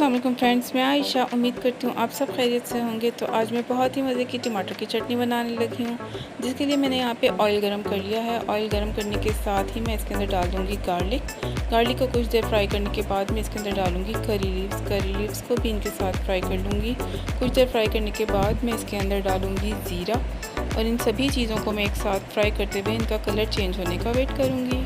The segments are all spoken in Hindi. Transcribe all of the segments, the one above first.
अस्सलाम वालेकुम फ्रेंड्स, मैं आयशा उम्मीद करती हूँ आप सब खैरियत से होंगे। तो आज मैं बहुत ही मज़े की टमाटर की चटनी बनाने लगी हूँ, जिसके लिए मैंने यहाँ पे ऑयल गरम कर लिया है। ऑयल गरम करने के साथ ही मैं इसके अंदर डाल दूँगी गार्लिक को कुछ देर फ्राई करने के बाद मैं इसके अंदर डालूँगी करी लीव्स को भी इनके साथ फ्राई कर लूँगी। कुछ देर फ्राई करने के बाद मैं इसके अंदर डालूँगी ज़ीरा और इन सभी चीज़ों को मैं एक साथ फ्राई करते हुए इनका कलर चेंज होने का वेट करूँगी।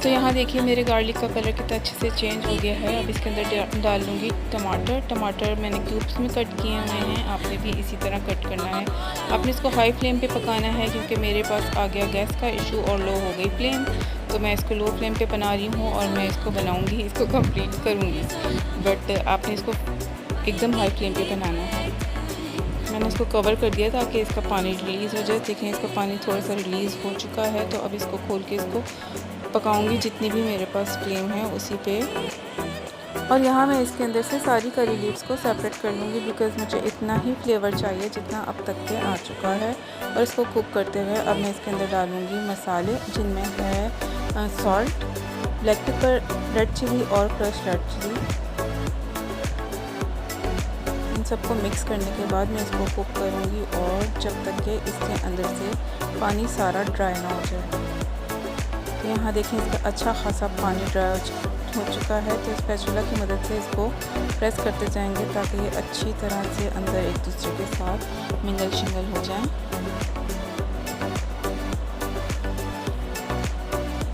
तो यहाँ देखिए मेरे गार्लिक का कलर कितना अच्छे से चेंज हो गया है। अब इसके अंदर डाल लूँगी टमाटर मैंने क्यूब्स में कट किए हुए हैं। आपने भी इसी तरह कट करना है। आपने इसको हाई फ्लेम पे पकाना है क्योंकि मेरे पास आ गया गैस का इशू और लो हो गई फ्लेम, तो मैं इसको लो फ्लेम पे बना रही हूँ और मैं इसको बनाऊँगी, इसको कंप्लीट करूँगी। बट आपने इसको एकदम हाई फ्लेम पे बनाना है। मैंने इसको कवर कर दिया ताकि इसका पानी रिलीज़ हो जाए। देखें इसका पानी थोड़ा सा रिलीज़ हो चुका है। तो अब इसको खोल के इसको पकाऊंगी जितनी भी मेरे पास फ्लेम है उसी पे। और यहाँ मैं इसके अंदर से सारी करी लीव्स को सेपरेट कर लूँगी बिकॉज़ मुझे इतना ही फ्लेवर चाहिए जितना अब तक के आ चुका है। और इसको कुक करते हुए अब मैं इसके अंदर डालूँगी मसाले, जिनमें है salt, black pepper, red chilli और क्रश रेड चिली। इन सबको मिक्स करने के बाद मैं इसको कुक करूँगी और जब तक कि इसके अंदर से पानी सारा ड्राई ना हो जाए। तो यहाँ देखें इसका अच्छा खासा पानी ड्राई हो चुका है। तो स्पैचुला की मदद से इसको प्रेस करते जाएंगे ताकि ये अच्छी तरह से अंदर एक दूसरे के साथ मिंगल शिंगल हो जाएं।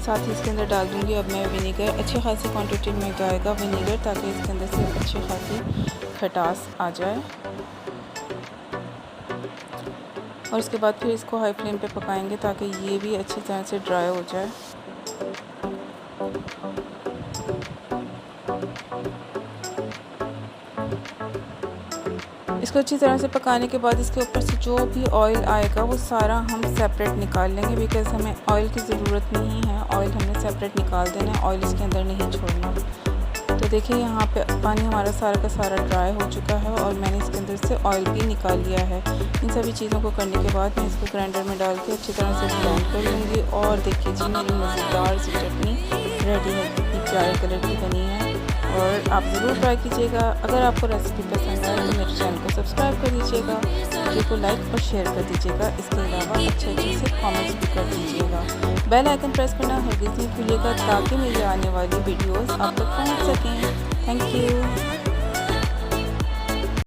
साथ ही इसके अंदर डाल दूँगी अब मैं विनीगर। अच्छी खासी क्वांटिटी में जाएगा विनीगर ताकि इसके अंदर से अच्छी खासी खटास आ जाए। और उसके बाद फिर इसको हाई फ्लेम पे पकाएंगे ताकि ये भी अच्छी तरह से ड्राई हो जाए। इसको अच्छी तरह से पकाने के बाद इसके ऊपर से जो भी ऑयल आएगा वो सारा हम सेपरेट निकाल लेंगे बिकॉज़ हमें ऑयल की ज़रूरत नहीं है। ऑयल हमने सेपरेट निकाल देना है, ऑयल इसके अंदर नहीं छोड़ना। तो देखिए यहाँ पे पानी हमारा सारा का सारा ड्राई हो चुका है और मैंने इसके अंदर से ऑयल भी निकाल लिया है। इन सभी चीज़ों को करने के बाद मैं इसको ग्राइंडर में डाल के अच्छी तरह से ब्लेंड कर लूँगी। और देखिए जी मेरी मज़ेदार सी चटनी रेडी है, कितनी प्यारे कलर की बनी है। और आप ज़रूर ट्राई कीजिएगा। अगर आपको रेसिपी पसंद आए तो मेरे चैनल को सब्सक्राइब कर दीजिएगा, वीडियो को लाइक और शेयर कर दीजिएगा। इसके अलावा अच्छे से कमेंट्स भी कर दीजिएगा। बेल आइकन प्रेस करना हरगिज़ नहीं भूलिएगा ताकि मेरी आने वाली वीडियोस आप तक पहुंच सकें। Thank you.